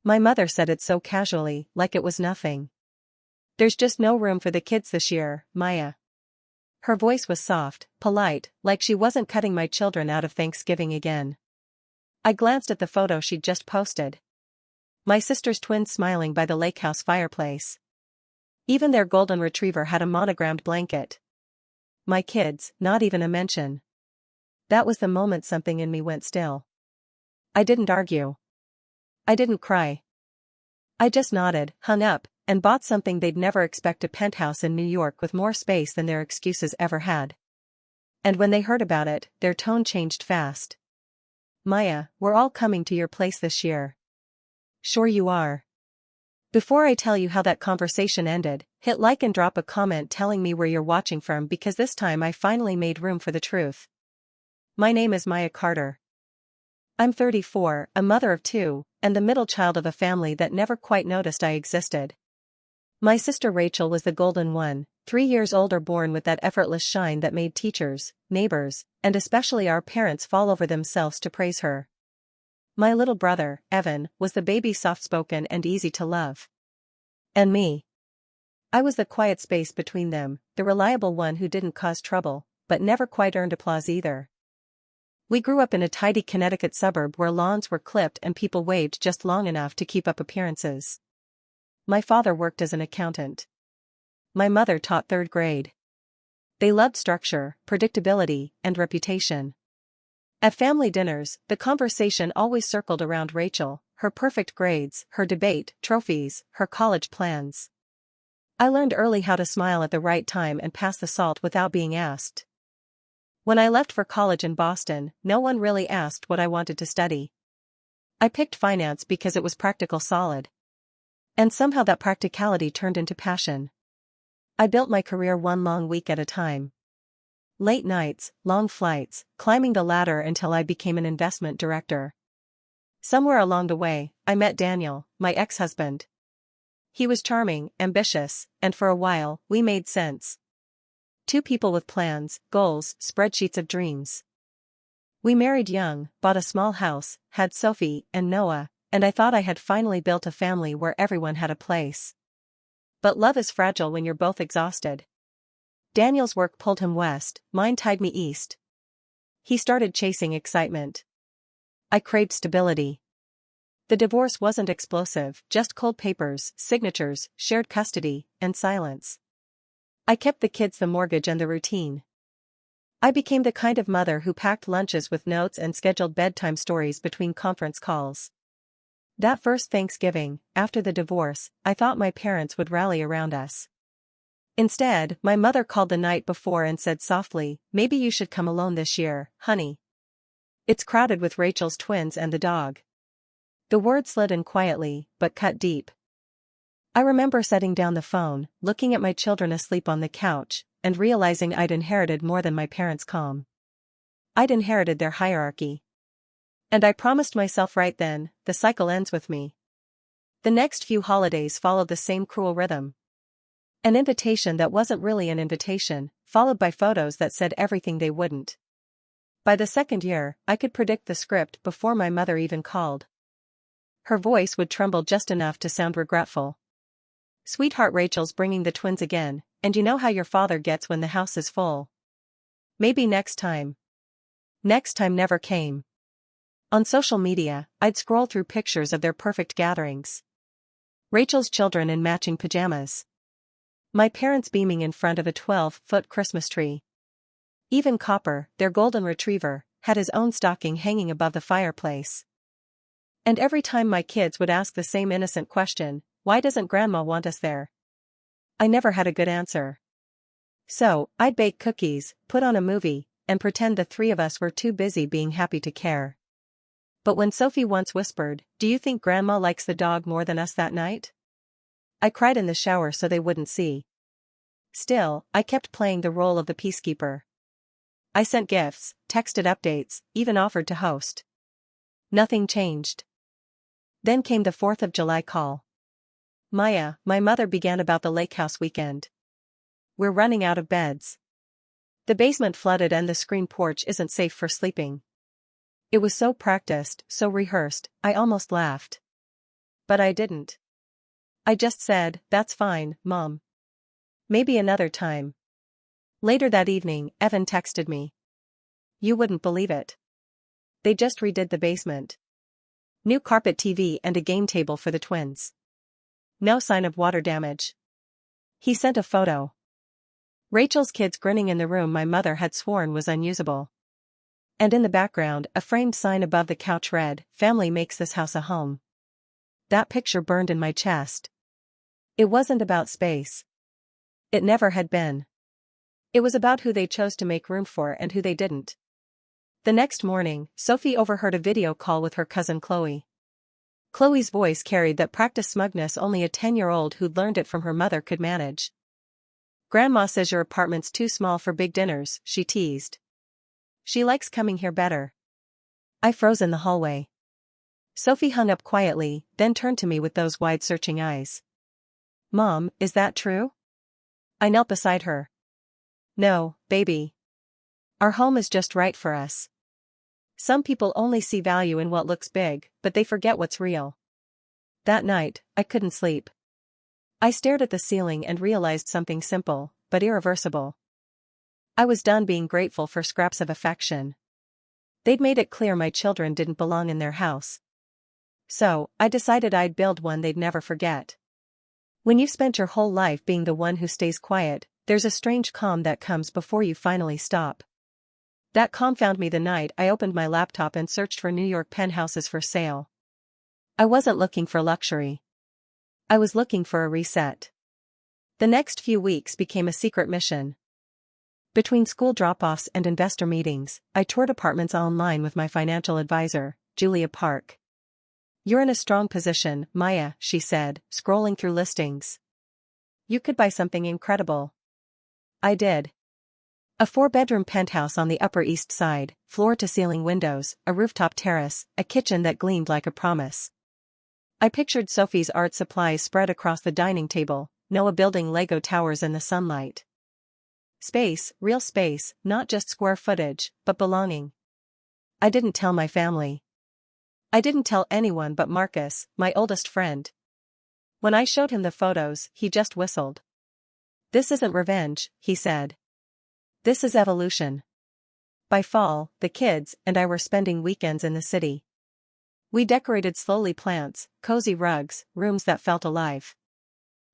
My mother said it so casually, like it was nothing. "There's just no room for the kids this year, Maya." Her voice was soft, polite, like she wasn't cutting my children out of Thanksgiving again. I glanced at the photo she'd just posted. My sister's twins smiling by the lake house fireplace. Even their golden retriever had a monogrammed blanket. My kids, not even a mention. That was the moment something in me went still. I didn't argue. I didn't cry. I just nodded, hung up, and bought something they'd never expect: a penthouse in New York with more space than their excuses ever had. And when they heard about it, their tone changed fast. "Maya, we're all coming to your place this year." "Sure you are." Before I tell you how that conversation ended, hit like and drop a comment telling me where you're watching from, because this time I finally made room for the truth. My name is Maya Carter. I'm 34, a mother of two, and the middle child of a family that never quite noticed I existed. My sister Rachel was the golden one, 3 years older, born with that effortless shine that made teachers, neighbors, and especially our parents fall over themselves to praise her. My little brother, Evan, was the baby, soft-spoken and easy to love. And me. I was the quiet space between them, the reliable one who didn't cause trouble, but never quite earned applause either. We grew up in a tidy Connecticut suburb where lawns were clipped and people waved just long enough to keep up appearances. My father worked as an accountant. My mother taught 3rd grade. They loved structure, predictability, and reputation. At family dinners, the conversation always circled around Rachel, her perfect grades, her debate trophies, her college plans. I learned early how to smile at the right time and pass the salt without being asked. When I left for college in Boston, no one really asked what I wanted to study. I picked finance because it was practical, solid. And somehow that practicality turned into passion. I built my career one long week at a time. Late nights, long flights, climbing the ladder until I became an investment director. Somewhere along the way, I met Daniel, my ex-husband. He was charming, ambitious, and for a while, we made sense. 2 people with plans, goals, spreadsheets of dreams. We married young, bought a small house, had Sophie and Noah, and I thought I had finally built a family where everyone had a place. But love is fragile when you're both exhausted. Daniel's work pulled him west, mine tied me east. He started chasing excitement. I craved stability. The divorce wasn't explosive, just cold papers, signatures, shared custody, and silence. I kept the kids, the mortgage, and the routine. I became the kind of mother who packed lunches with notes and scheduled bedtime stories between conference calls. That first Thanksgiving, after the divorce, I thought my parents would rally around us. Instead, my mother called the night before and said softly, "Maybe you should come alone this year, honey. It's crowded with Rachel's twins and the dog." The words slid in quietly, but cut deep. I remember setting down the phone, looking at my children asleep on the couch, and realizing I'd inherited more than my parents' calm. I'd inherited their hierarchy. And I promised myself right then, the cycle ends with me. The next few holidays followed the same cruel rhythm. An invitation that wasn't really an invitation, followed by photos that said everything they wouldn't. By the 2nd year, I could predict the script before my mother even called. Her voice would tremble just enough to sound regretful. "Sweetheart, Rachel's bringing the twins again, and you know how your father gets when the house is full. Maybe next time." Next time never came. On social media, I'd scroll through pictures of their perfect gatherings. Rachel's children in matching pajamas. My parents beaming in front of a 12-foot Christmas tree. Even Copper, their golden retriever, had his own stocking hanging above the fireplace. And every time my kids would ask the same innocent question, "Why doesn't Grandma want us there?" I never had a good answer. So, I'd bake cookies, put on a movie, and pretend the 3 of us were too busy being happy to care. But when Sophie once whispered, "Do you think Grandma likes the dog more than us that night?" I cried in the shower so they wouldn't see. Still, I kept playing the role of the peacekeeper. I sent gifts, texted updates, even offered to host. Nothing changed. Then came the 4th of July call. "Maya," my mother began, "about the lake house weekend. We're running out of beds. The basement flooded and the screen porch isn't safe for sleeping." It was so practiced, so rehearsed, I almost laughed. But I didn't. I just said, "That's fine, Mom. Maybe another time." Later that evening, Evan texted me. "You wouldn't believe it. They just redid the basement. New carpet, TV, and a game table for the twins. No sign of water damage." He sent a photo. Rachel's kids grinning in the room my mother had sworn was unusable. And in the background, a framed sign above the couch read, "Family makes this house a home." That picture burned in my chest. It wasn't about space. It never had been. It was about who they chose to make room for and who they didn't. The next morning, Sophie overheard a video call with her cousin Chloe. Chloe's voice carried that practiced smugness only a 10-year-old who'd learned it from her mother could manage. "Grandma says your apartment's too small for big dinners," she teased. "She likes coming here better." I froze in the hallway. Sophie hung up quietly, then turned to me with those wide searching eyes. "Mom, is that true?" I knelt beside her. "No, baby. Our home is just right for us. Some people only see value in what looks big, but they forget what's real." That night, I couldn't sleep. I stared at the ceiling and realized something simple, but irreversible. I was done being grateful for scraps of affection. They'd made it clear my children didn't belong in their house. So, I decided I'd build one they'd never forget. When you've spent your whole life being the one who stays quiet, there's a strange calm that comes before you finally stop. That calm found me the night I opened my laptop and searched for New York penthouses for sale. I wasn't looking for luxury. I was looking for a reset. The next few weeks became a secret mission. Between school drop-offs and investor meetings, I toured apartments online with my financial advisor, Julia Park. "You're in a strong position, Maya," she said, scrolling through listings. "You could buy something incredible." I did. A 4-bedroom penthouse on the Upper East Side, floor-to-ceiling windows, a rooftop terrace, a kitchen that gleamed like a promise. I pictured Sophie's art supplies spread across the dining table, Noah building Lego towers in the sunlight. Space, real space, not just square footage, but belonging. I didn't tell my family. I didn't tell anyone but Marcus, my oldest friend. When I showed him the photos, he just whistled. "This isn't revenge," he said. "This is evolution." By fall, the kids and I were spending weekends in the city. We decorated slowly, plants, cozy rugs, rooms that felt alive.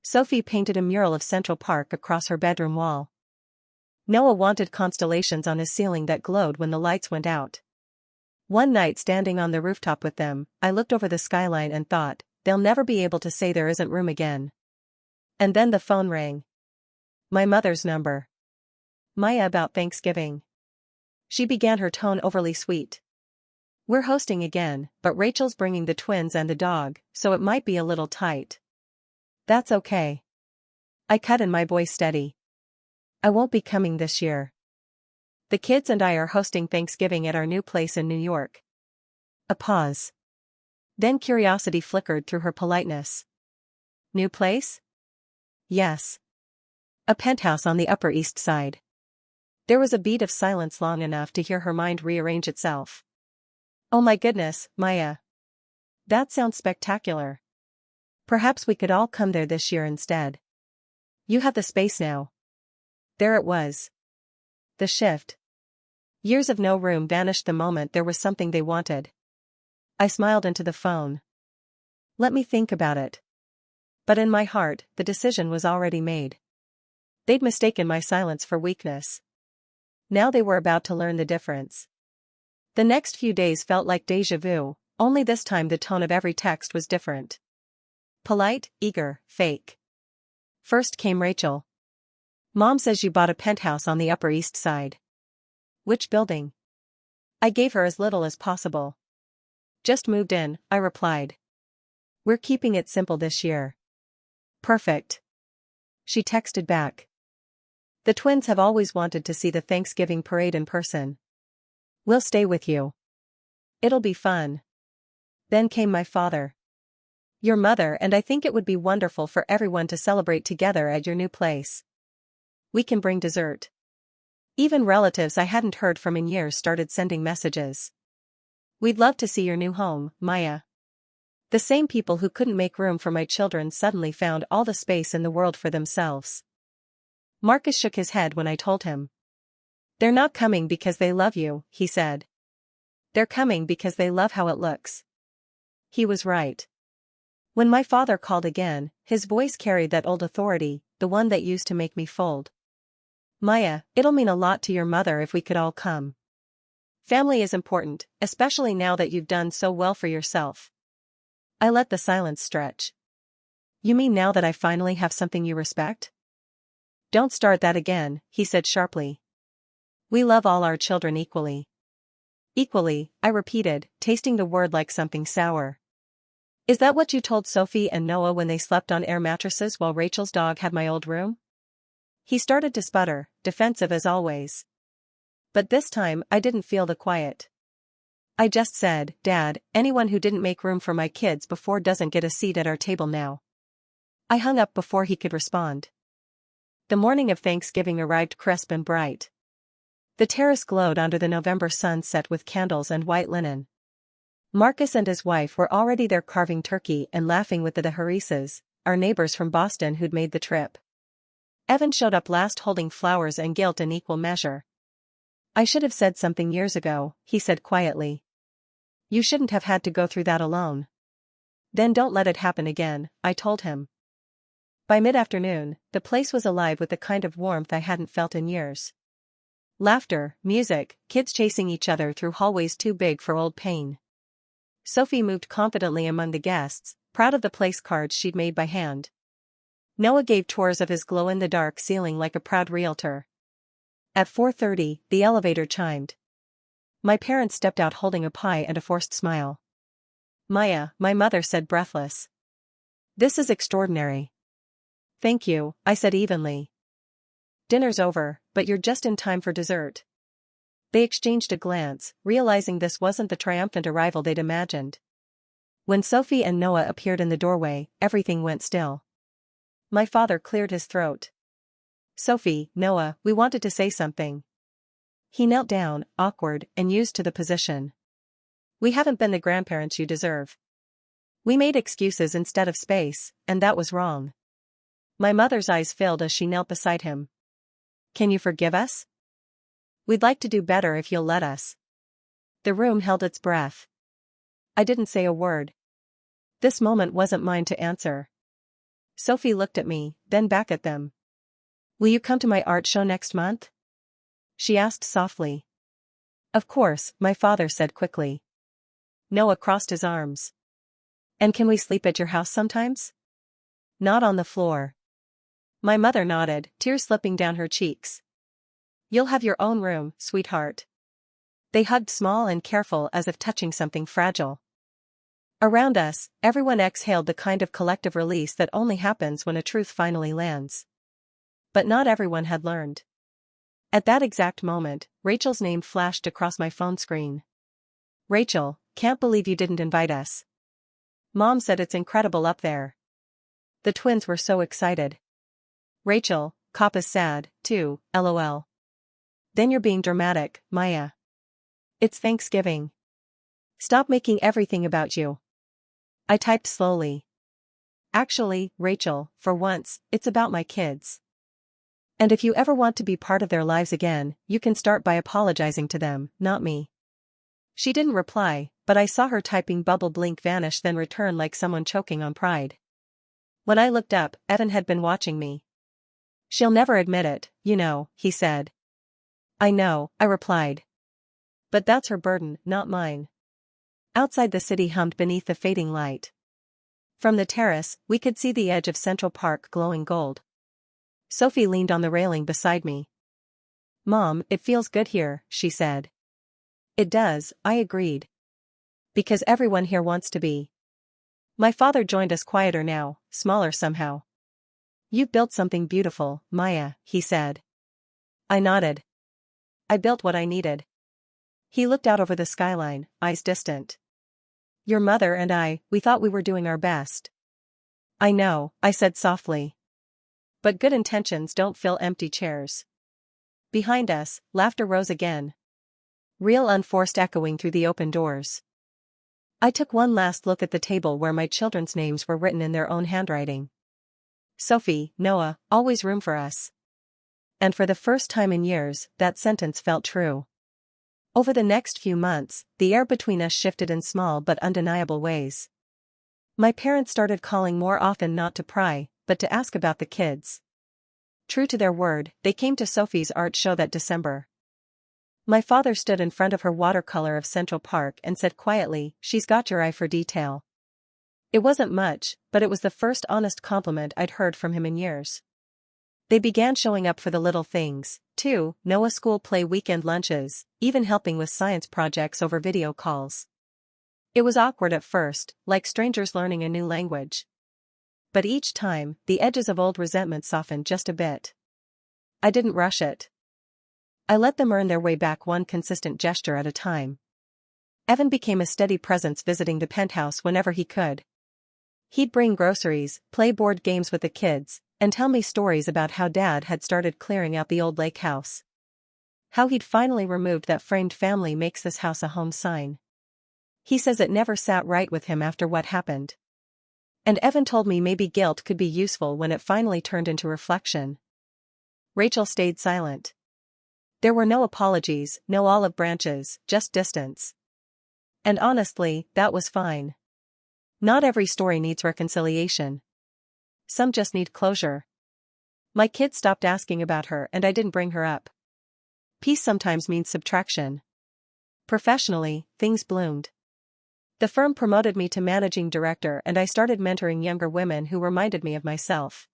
Sophie painted a mural of Central Park across her bedroom wall. Noah wanted constellations on his ceiling that glowed when the lights went out. One night, standing on the rooftop with them, I looked over the skyline and thought, they'll never be able to say there isn't room again. And then the phone rang. My mother's number. "Maya, about Thanksgiving." She began, her tone overly sweet. "We're hosting again, but Rachel's bringing the twins and the dog, so it might be a little tight." "That's okay." I cut in, my voice steady. "I won't be coming this year. The kids and I are hosting Thanksgiving at our new place in New York." A pause. Then curiosity flickered through her politeness. "New place?" "Yes. A penthouse on the Upper East Side." There was a beat of silence long enough to hear her mind rearrange itself. "Oh my goodness, Maya. That sounds spectacular. Perhaps we could all come there this year instead. You have the space now." There it was. The shift. Years of no room vanished the moment there was something they wanted. I smiled into the phone. "Let me think about it." But in my heart, the decision was already made. They'd mistaken my silence for weakness. Now they were about to learn the difference. The next few days felt like déjà vu, only this time the tone of every text was different. Polite, eager, fake. First came Rachel. "Mom says you bought a penthouse on the Upper East Side." "Which building?" I gave her as little as possible. "Just moved in," I replied. "We're keeping it simple this year." "Perfect." She texted back. "The twins have always wanted to see the Thanksgiving parade in person. We'll stay with you. It'll be fun." Then came my father. "Your mother and I think it would be wonderful for everyone to celebrate together at your new place. We can bring dessert." Even relatives I hadn't heard from in years started sending messages. "We'd love to see your new home, Maya." The same people who couldn't make room for my children suddenly found all the space in the world for themselves. Marcus shook his head when I told him. They're not coming because they love you, he said. They're coming because they love how it looks. He was right. When my father called again, his voice carried that old authority, the one that used to make me fold. Maya, it'll mean a lot to your mother if we could all come. Family is important, especially now that you've done so well for yourself. I let the silence stretch. You mean now that I finally have something you respect? Don't start that again, he said sharply. We love all our children equally. Equally, I repeated, tasting the word like something sour. Is that what you told Sophie and Noah when they slept on air mattresses while Rachel's dog had my old room? He started to sputter, defensive as always. But this time I didn't feel the quiet. I just said, Dad, anyone who didn't make room for my kids before doesn't get a seat at our table now. I hung up before he could respond. The morning of Thanksgiving arrived crisp and bright. The terrace glowed under the November sun set with candles and white linen. Marcus and his wife were already there carving turkey and laughing with the Harrises, our neighbors from Boston who'd made the trip. Evan showed up last holding flowers and guilt in equal measure. I should have said something years ago, he said quietly. You shouldn't have had to go through that alone. Then don't let it happen again, I told him. By mid-afternoon, the place was alive with the kind of warmth I hadn't felt in years. Laughter, music, kids chasing each other through hallways too big for old pain. Sophie moved confidently among the guests, proud of the place cards she'd made by hand. Noah gave tours of his glow-in-the-dark ceiling like a proud realtor. At 4:30, the elevator chimed. My parents stepped out holding a pie and a forced smile. Maya, my mother said breathless. This is extraordinary. Thank you, I said evenly. Dinner's over, but you're just in time for dessert. They exchanged a glance, realizing this wasn't the triumphant arrival they'd imagined. When Sophie and Noah appeared in the doorway, everything went still. My father cleared his throat. Sophie, Noah, we wanted to say something. He knelt down, awkward and used to the position. We haven't been the grandparents you deserve. We made excuses instead of space, and that was wrong. My mother's eyes filled as she knelt beside him. Can you forgive us? We'd like to do better if you'll let us. The room held its breath. I didn't say a word. This moment wasn't mine to answer. Sophie looked at me, then back at them. Will you come to my art show next month? She asked softly. Of course, my father said quickly. Noah crossed his arms. And can we sleep at your house sometimes? Not on the floor. My mother nodded, tears slipping down her cheeks. You'll have your own room, sweetheart. They hugged small and careful as if touching something fragile. Around us, everyone exhaled the kind of collective release that only happens when a truth finally lands. But not everyone had learned. At that exact moment, Rachel's name flashed across my phone screen. Rachel, can't believe you didn't invite us. Mom said it's incredible up there. The twins were so excited. Rachel, Cop is sad, too, lol. Then you're being dramatic, Maya. It's Thanksgiving. Stop making everything about you. I typed slowly. Actually, Rachel, for once, it's about my kids. And if you ever want to be part of their lives again, you can start by apologizing to them, not me. She didn't reply, but I saw her typing bubble blink vanish then return like someone choking on pride. When I looked up, Evan had been watching me. She'll never admit it, you know, he said. I know, I replied. But that's her burden, not mine. Outside the city hummed beneath the fading light. From the terrace, we could see the edge of Central Park glowing gold. Sophie leaned on the railing beside me. Mom, it feels good here, she said. It does, I agreed. Because everyone here wants to be. My father joined us quieter now, smaller somehow. You've built something beautiful, Maya, he said. I nodded. I built what I needed. He looked out over the skyline, eyes distant. Your mother and I, we thought we were doing our best. I know, I said softly. But good intentions don't fill empty chairs. Behind us, laughter rose again. Real unforced echoing through the open doors. I took one last look at the table where my children's names were written in their own handwriting. Sophie, Noah, always room for us. And for the first time in years, that sentence felt true. Over the next few months, the air between us shifted in small but undeniable ways. My parents started calling more often, not to pry, but to ask about the kids. True to their word, they came to Sophie's art show that December. My father stood in front of her watercolor of Central Park and said quietly, "She's got your eye for detail." It wasn't much, but it was the first honest compliment I'd heard from him in years. They began showing up for the little things, too: Noah's school play, weekend lunches, even helping with science projects over video calls. It was awkward at first, like strangers learning a new language. But each time, the edges of old resentment softened just a bit. I didn't rush it. I let them earn their way back, one consistent gesture at a time. Evan became a steady presence, visiting the penthouse whenever he could. He'd bring groceries, play board games with the kids, and tell me stories about how Dad had started clearing out the old lake house. How he'd finally removed that framed "family makes this house a home" sign. He says it never sat right with him after what happened. And Evan told me maybe guilt could be useful when it finally turned into reflection. Rachel stayed silent. There were no apologies, no olive branches, just distance. And honestly, that was fine. Not every story needs reconciliation. Some just need closure. My kids stopped asking about her and I didn't bring her up. Peace sometimes means subtraction. Professionally, things bloomed. The firm promoted me to managing director and I started mentoring younger women who reminded me of myself.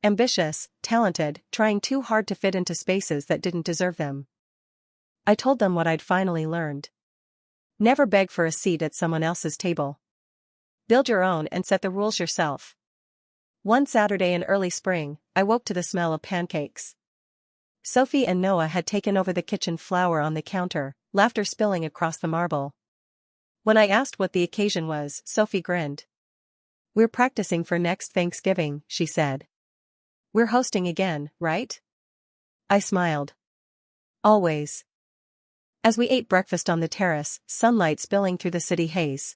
Ambitious, talented, trying too hard to fit into spaces that didn't deserve them. I told them what I'd finally learned. Never beg for a seat at someone else's table. Build your own and set the rules yourself. One Saturday in early spring, I woke to the smell of pancakes. Sophie and Noah had taken over the kitchen, flour on the counter, laughter spilling across the marble. When I asked what the occasion was, Sophie grinned. "We're practicing for next Thanksgiving," she said. "We're hosting again, right?" I smiled. "Always." As we ate breakfast on the terrace, sunlight spilling through the city haze,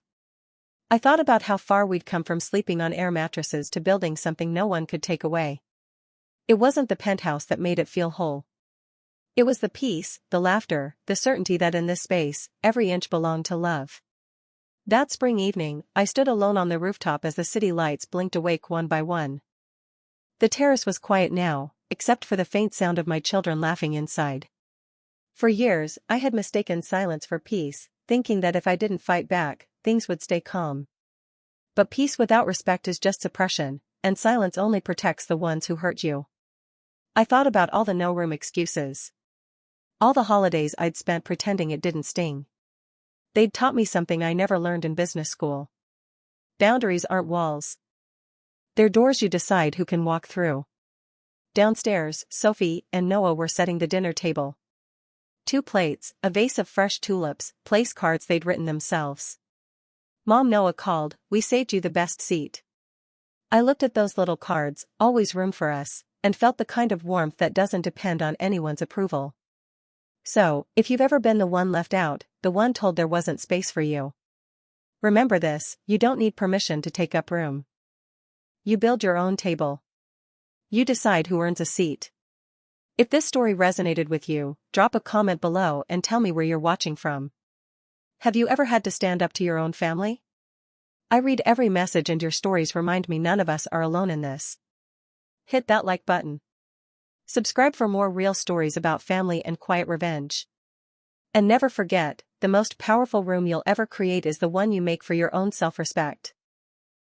I thought about how far we'd come from sleeping on air mattresses to building something no one could take away. It wasn't the penthouse that made it feel whole. It was the peace, the laughter, the certainty that in this space, every inch belonged to love. That spring evening, I stood alone on the rooftop as the city lights blinked awake one by one. The terrace was quiet now, except for the faint sound of my children laughing inside. For years, I had mistaken silence for peace, thinking that if I didn't fight back, things would stay calm. But peace without respect is just suppression, and silence only protects the ones who hurt you. I thought about all the no-room excuses. All the holidays I'd spent pretending it didn't sting. They'd taught me something I never learned in business school. Boundaries aren't walls. They're doors you decide who can walk through. Downstairs, Sophie and Noah were setting the dinner table. 2 plates, a vase of fresh tulips, place cards they'd written themselves. "Mom," Noah called, "we saved you the best seat." I looked at those little cards, "Always room for us," and felt the kind of warmth that doesn't depend on anyone's approval. So, if you've ever been the one left out, the one told there wasn't space for you, remember this: you don't need permission to take up room. You build your own table. You decide who earns a seat. If this story resonated with you, drop a comment below and tell me where you're watching from. Have you ever had to stand up to your own family? I read every message and your stories remind me none of us are alone in this. Hit that like button. Subscribe for more real stories about family and quiet revenge. And never forget, the most powerful room you'll ever create is the one you make for your own self-respect.